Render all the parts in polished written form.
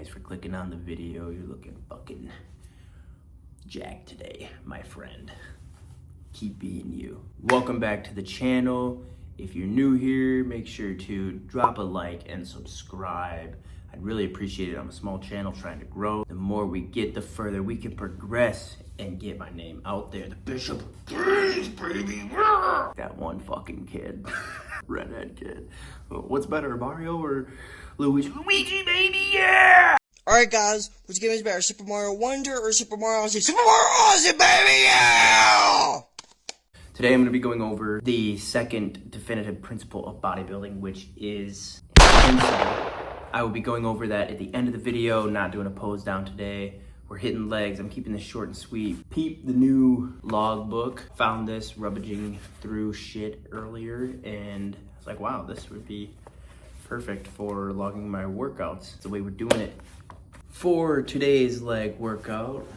Thanks for clicking on the video. You're looking fucking jacked today, my friend. Keep being you. Welcome back to the channel. If you're new here, make sure to drop a like and subscribe. I'd really appreciate it. I'm a small channel trying to grow. The more we get, the further we can progress and get my name out there. The Bishop of Kings, baby. That one fucking kid. Redhead kid. What's better, Mario or Luigi? Luigi, baby, yeah! Alright guys, which game is better, Super Mario Wonder or Super Mario Odyssey? Super Mario Odyssey, baby, yeah! Today I'm going to be going over the second definitive principle of bodybuilding, which is intensity. I will be going over that at the end of the video, not doing a pose down today. We're hitting legs. I'm keeping this short and sweet. Peep the new logbook. Found this rummaging through shit earlier, and I was like, wow, this would be perfect for logging my workouts. It's the way we're doing it. For today's leg workout,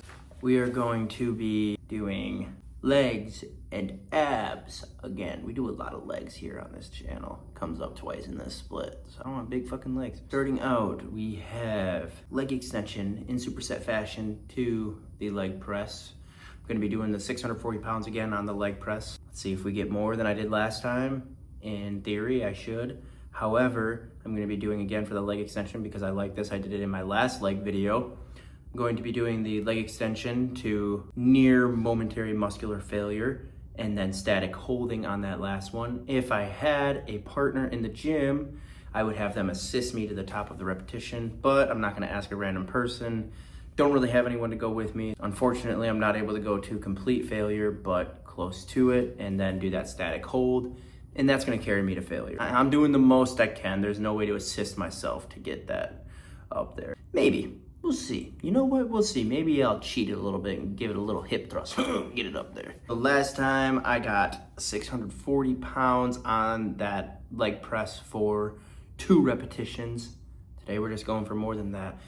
we are going to be doing legs and abs again. We do a lot of legs here on this channel. Comes up twice in this split, so I don't want big fucking legs. Starting out, we have leg extension in superset fashion to the leg press. I'm gonna be doing the 640 pounds again on the leg press. Let's see if we get more than I did last time. In theory, I should. However, I'm gonna be doing again for the leg extension because I like this. I did it in my last leg video. I'm going to be doing the leg extension to near momentary muscular failure and then static holding on that last one. If I had a partner in the gym, I would have them assist me to the top of the repetition, but I'm not gonna ask a random person. Don't really have anyone to go with me. Unfortunately, I'm not able to go to complete failure, but close to it, and then do that static hold, and that's gonna carry me to failure. I'm doing the most I can. There's no way to assist myself to get that up there. Maybe. We'll see. You know what? We'll see. Maybe I'll cheat it a little bit and give it a little hip thrust. Get it up there. The last time I got 640 pounds on that leg press for 2 repetitions. Today we're just going for more than that.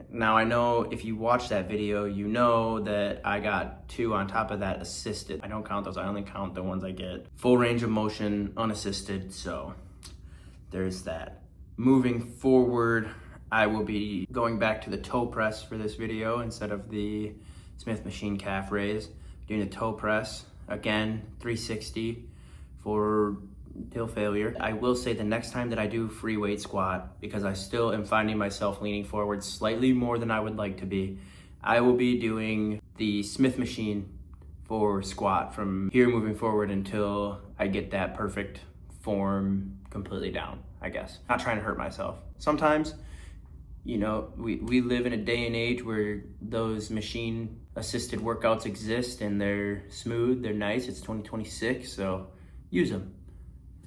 Now I know if you watch that video, you know that I got 2 on top of that assisted. I don't count those. I only count the ones I get full range of motion unassisted. So there's that. Moving forward, I will be going back to the toe press for this video instead of the Smith machine calf raise. Doing the toe press, again, 360 for till failure. I will say the next time that I do free weight squat, because I still am finding myself leaning forward slightly more than I would like to be, I will be doing the Smith machine for squat from here moving forward until I get that perfect form completely down, I guess. Not trying to hurt myself. Sometimes, you know, we live in a day and age where those machine assisted workouts exist and they're smooth, they're nice. It's 2026, so use them.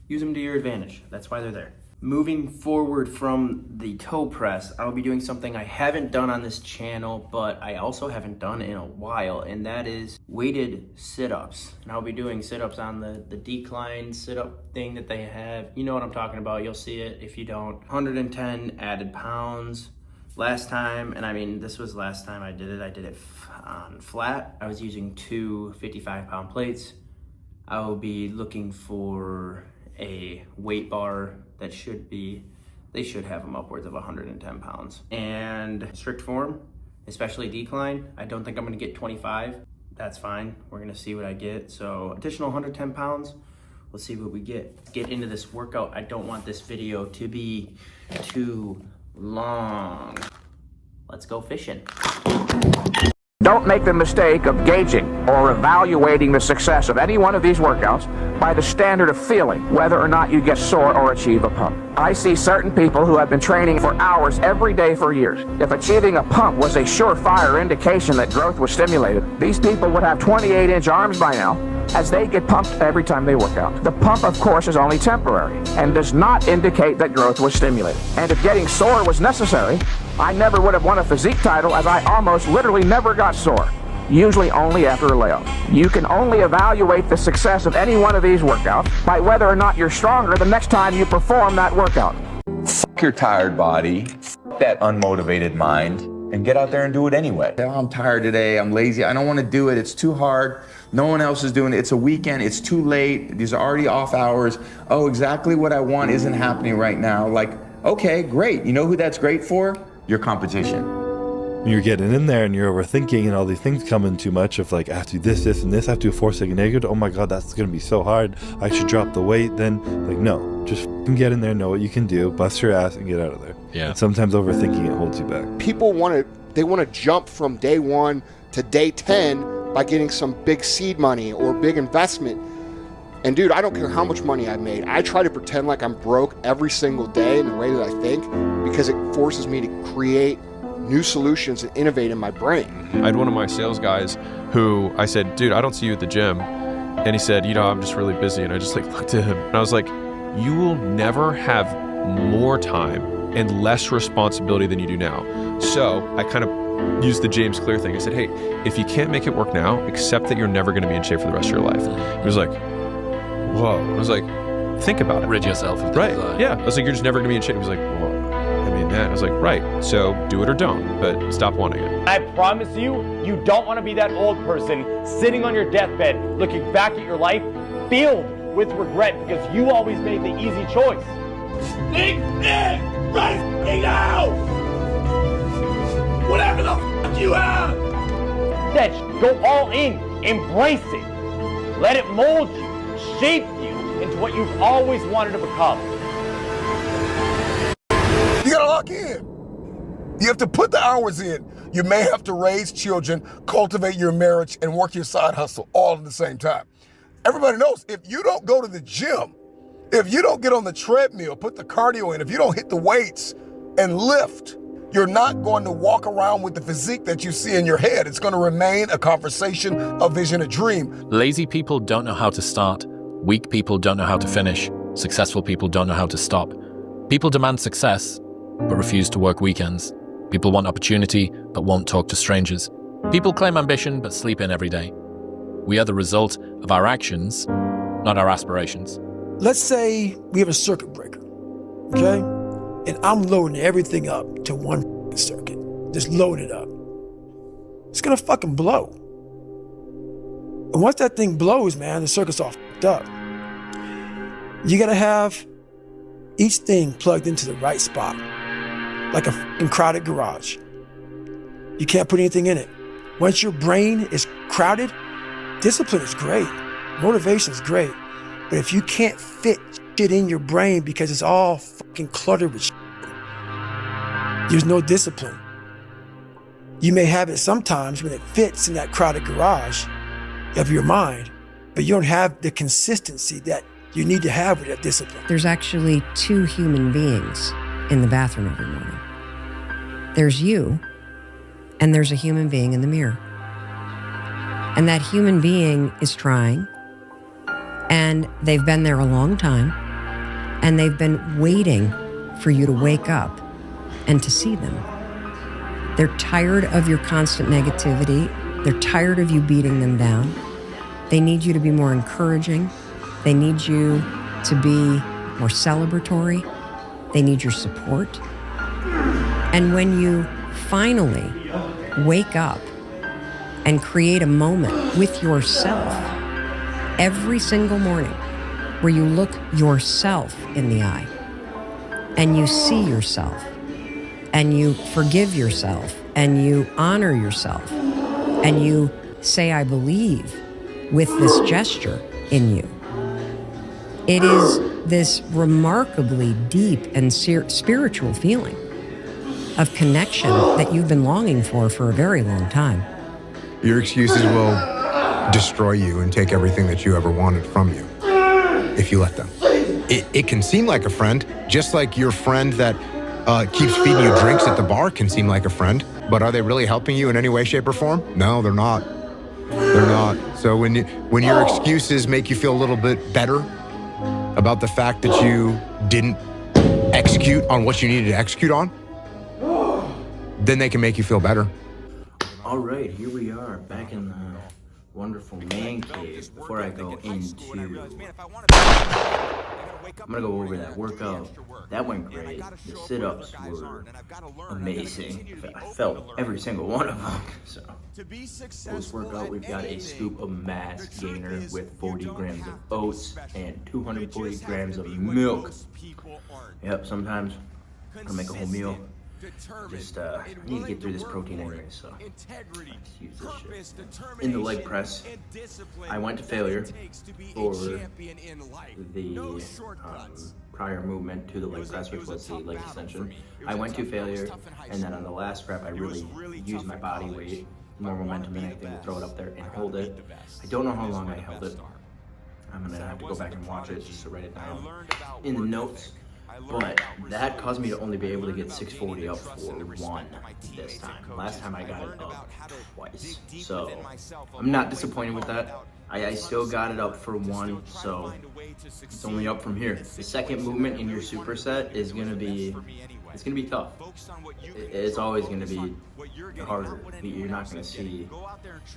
Use them to your advantage. That's why they're there. Moving forward from the toe press, I'll be doing something I haven't done on this channel, but I also haven't done in a while, and that is weighted sit-ups. And I'll be doing sit-ups on the decline sit-up thing that they have. You know what I'm talking about. You'll see it if you don't. 110 added pounds. Last time, and I mean, this was last time I did it on flat. I was using 2 55-pound plates. I will be looking for a weight bar that they should have them upwards of 110 pounds. And strict form, especially decline, I don't think I'm gonna get 25. That's fine, we're gonna see what I get. So additional 110 pounds, we'll see what we get. Get into this workout. I don't want this video to be too long. Let's go fishing. Don't make the mistake of gauging or evaluating the success of any one of these workouts by the standard of feeling whether or not you get sore or achieve a pump. I see certain people who have been training for hours every day for years. If achieving a pump was a surefire indication that growth was stimulated, these people would have 28-inch arms by now, as they get pumped every time they work out. The pump, of course, is only temporary and does not indicate that growth was stimulated. And if getting sore was necessary, I never would have won a physique title, as I almost literally never got sore, usually only after a layoff. You can only evaluate the success of any one of these workouts by whether or not you're stronger the next time you perform that workout. Fuck your tired body, fuck that unmotivated mind, and get out there and do it anyway. Oh, I'm tired today, I'm lazy, I don't want to do it, it's too hard, no one else is doing it, it's a weekend, it's too late, these are already off hours, oh, exactly what I want isn't happening right now. Like, okay, great, you know who that's great for? your competition. When you're getting in there and you're overthinking and all these things come in too much of like, I have to do this, this, and this, I have to do a 4-second negative. Oh my God, that's going to be so hard. I should drop the weight. Then like, no, just get in there, know what you can do, bust your ass and get out of there. Yeah. And sometimes overthinking it holds you back. People want to jump from day 1 to day 10 by getting some big seed money or big investment. And dude, I don't care how much money I made. I try to pretend like I'm broke every single day in the way that I think, because it forces me to create new solutions and innovate in my brain. I had one of my sales guys who I said, dude, I don't see you at the gym. And he said, you know, I'm just really busy. And I just like looked at him and I was like, you will never have more time and less responsibility than you do now. So I kind of used the James Clear thing. I said, hey, if you can't make it work now, accept that you're never going to be in shape for the rest of your life. He was like, whoa. I was like, think about it. Rid yourself of right. that. Yeah. I was like, you're just never going to be in shape. He was like, whoa. I mean, man. I was like, right. So do it or don't, but stop wanting it. I promise you, you don't want to be that old person sitting on your deathbed, looking back at your life, filled with regret because you always made the easy choice. Think it right now! Whatever the f you have! That go all in, embrace it. Let it mold you, shape you into what you've always wanted to become. You gotta lock in. You have to put the hours in. You may have to raise children, cultivate your marriage, and work your side hustle all at the same time. Everybody knows if you don't go to the gym, if you don't get on the treadmill, put the cardio in, if you don't hit the weights and lift, you're not going to walk around with the physique that you see in your head. It's going to remain a conversation, a vision, a dream. Lazy people don't know how to start. Weak people don't know how to finish. Successful people don't know how to stop. People demand success, but refuse to work weekends. People want opportunity, but won't talk to strangers. People claim ambition, but sleep in every day. We are the result of our actions, not our aspirations. Let's say we have a circuit breaker, okay? And I'm loading everything up to one circuit. Just load it up. It's gonna fucking blow. And once that thing blows, man, the circuit's all fucked up. You gotta have each thing plugged into the right spot, like a fucking crowded garage. You can't put anything in it. Once your brain is crowded, discipline is great, motivation is great, but if you can't fit shit in your brain because it's all fucking cluttered with shit, there's no discipline. You may have it sometimes when it fits in that crowded garage of your mind, but you don't have the consistency that you need to have with that discipline. There's actually 2 human beings in the bathroom every morning. There's you, and there's a human being in the mirror. And that human being is trying, and they've been there a long time, and they've been waiting for you to wake up and to see them. They're tired of your constant negativity. They're tired of you beating them down. They need you to be more encouraging. They need you to be more celebratory. They need your support. And when you finally wake up and create a moment with yourself every single morning where you look yourself in the eye and you see yourself and you forgive yourself and you honor yourself and you say, I believe, with this gesture in you. It is this remarkably deep and spiritual feeling of connection that you've been longing for a very long time. Your excuses will destroy you and take everything that you ever wanted from you if you let them. It can seem like a friend, just like your friend that keeps feeding you drinks at the bar can seem like a friend, but are they really helping you in any way, shape, or form? No, they're not. They're not. So when your excuses make you feel a little bit better about the fact that you didn't execute on what you needed to execute on, then they can make you feel better. All right, here we are back in the wonderful man cave. Before I go into, I'm gonna go over that workout. That went great. The sit-ups were amazing. I felt every single one of them. So for this workout, we've got a scoop of mass gainer with 40 grams of oats and 240 grams of milk. Yep, sometimes I'm gonna make a whole meal. Just need to get through this protein anyway, so let's use this shit. In the leg press, I went to failure for the prior movement to the leg press, which was the leg extension. I went to failure, and then on the last rep, I really used my body weight, more momentum than anything, to throw it up there and hold it. I don't know how long I held it. I'm gonna have to go back and watch it just to write it down in the notes. But that caused me to only be able to get 640 up for one this time. Last time I got it up twice. So I'm not disappointed with that. I still got it up for one, so it's only up from here. The second movement in your superset is gonna be, it's gonna be tough. It's always gonna be harder. You're not gonna see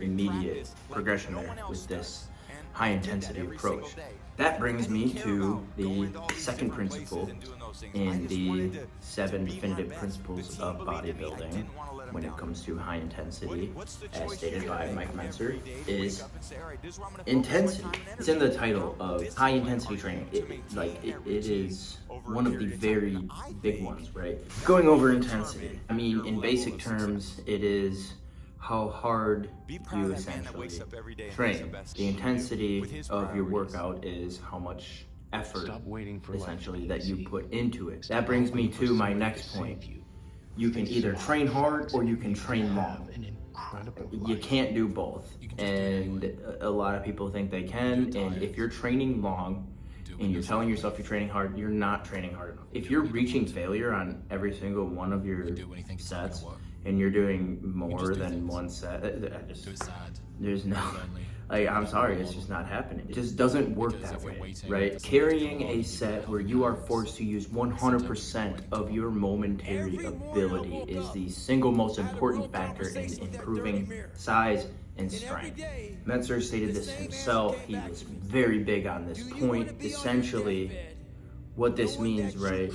immediate progression there with this high intensity approach. That brings me to the second principle in the 7 definitive principles of bodybuilding when it comes to high intensity, as stated by Mike Mentzer, is intensity. It's in the title of high intensity training. It is one of the very big ones, right? Going over intensity, I mean, in basic terms, it is how hard you essentially train. The intensity of your workout is how much effort, essentially, that you put into it. That brings me to my next point. You can either train hard or you can train long. You can't do both. And a lot of people think they can, and if you're training long and you're telling yourself you're training hard, you're not training hard enough. If you're reaching failure on every single one of your sets, and you're doing more than one set, there's no, like, I'm sorry, it's just not happening. It just doesn't work that way, right? Carrying a set where you are forced to use 100% of your momentary ability is the single most important factor in improving size and strength. Mentzer stated this himself. He was very big on this point. Essentially, what this means, right,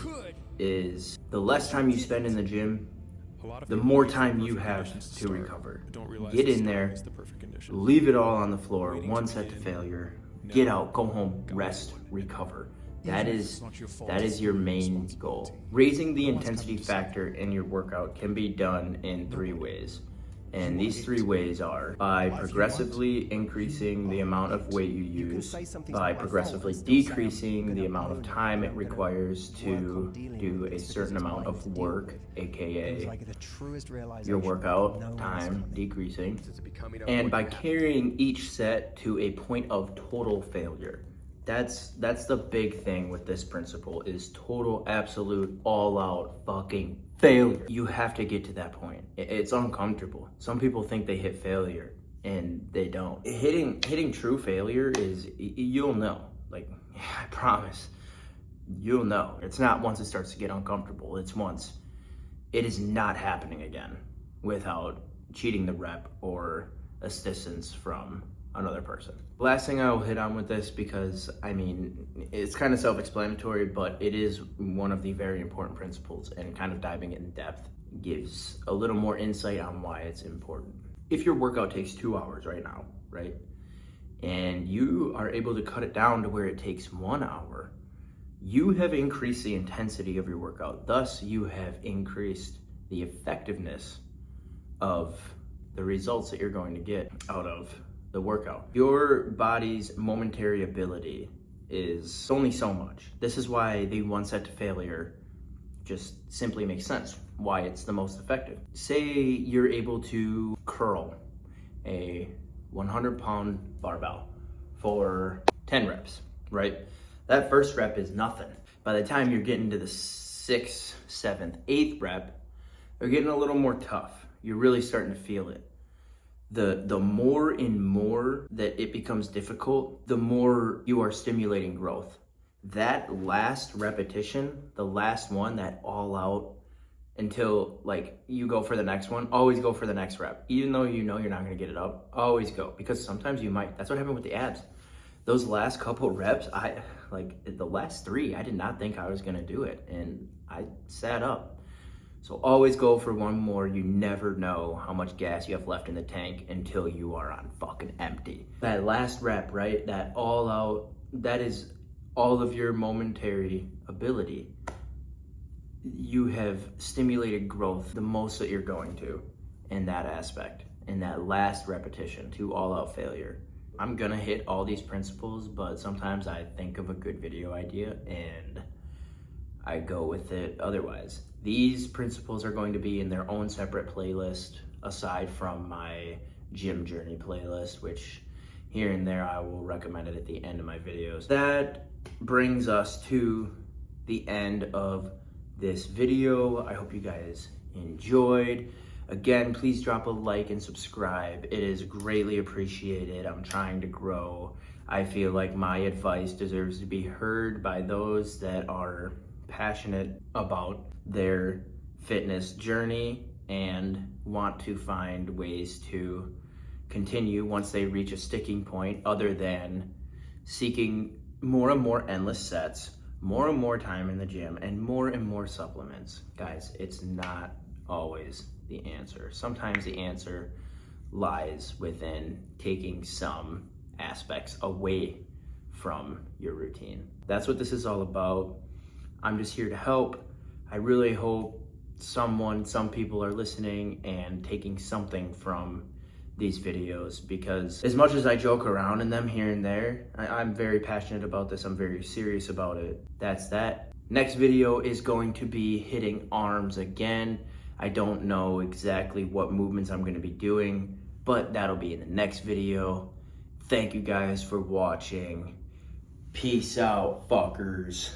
is the less time you spend in the gym, the more time you have to recover. Get in there, leave it all on the floor, one set to failure, get out, go home, rest, recover. That is your main goal. Raising the intensity factor in your workout can be done in 3 ways. And these 3 ways are by progressively increasing the amount of weight you use, by progressively decreasing the amount of time it requires to do a certain amount of work, aka your workout time decreasing, and by carrying each set to a point of total failure. That's the big thing with this principle, is total, absolute, all out fucking failure. You have to get to that point. It's uncomfortable. Some people think they hit failure and they don't. Hitting true failure is, you'll know. Like, I promise, you'll know. It's not once it starts to get uncomfortable. It's once it is not happening again without cheating the rep or assistance from another person. Last thing I will hit on with this, because I mean, it's kind of self-explanatory, but it is one of the very important principles, and kind of diving in depth gives a little more insight on why it's important. If your workout takes 2 hours right now, right, and you are able to cut it down to where it takes 1 hour, you have increased the intensity of your workout. Thus, you have increased the effectiveness of the results that you're going to get out of the workout. Your body's momentary ability is only so much. This is why the one set to failure just simply makes sense, why it's the most effective. Say you're able to curl a 100-pound barbell for 10 reps, right? That first rep is nothing. By the time you're getting to the 6th, 7th, 8th rep, they're getting a little more tough. You're really starting to feel it. The more and more that it becomes difficult, the more you are stimulating growth. That last repetition, the last one, that all out, until like you go for the next one, always go for the next rep. Even though you know you're not gonna get it up, always go, because sometimes you might. That's what happened with the abs. Those last couple reps, the last 3, I did not think I was gonna do it, and I sat up. So always go for one more. You never know how much gas you have left in the tank until you are on fucking empty. That last rep, right? That all out, that is all of your momentary ability. you have stimulated growth the most that you're going to in that aspect, in that last repetition to all-out failure. I'm gonna hit all these principles, but sometimes I think of a good video idea and I go with it otherwise. These principles are going to be in their own separate playlist, aside from my gym journey playlist, which here and there I will recommend it at the end of my videos. That brings us to the end of this video. I hope you guys enjoyed. Again, please drop a like and subscribe. It is greatly appreciated. I'm trying to grow. I feel like my advice deserves to be heard by those that are passionate about their fitness journey and want to find ways to continue once they reach a sticking point, other than seeking more and more endless sets, more and more time in the gym, and more supplements. Guys, it's not always the answer. Sometimes the answer lies within taking some aspects away from your routine. That's what this is all about. I'm just here to help. I really hope some people are listening and taking something from these videos, because as much as I joke around in them here and there, I'm very passionate about this. I'm very serious about it. That's that. Next video is going to be hitting arms again. I don't know exactly what movements I'm going to be doing, but that'll be in the next video. Thank you guys for watching. Peace out, fuckers.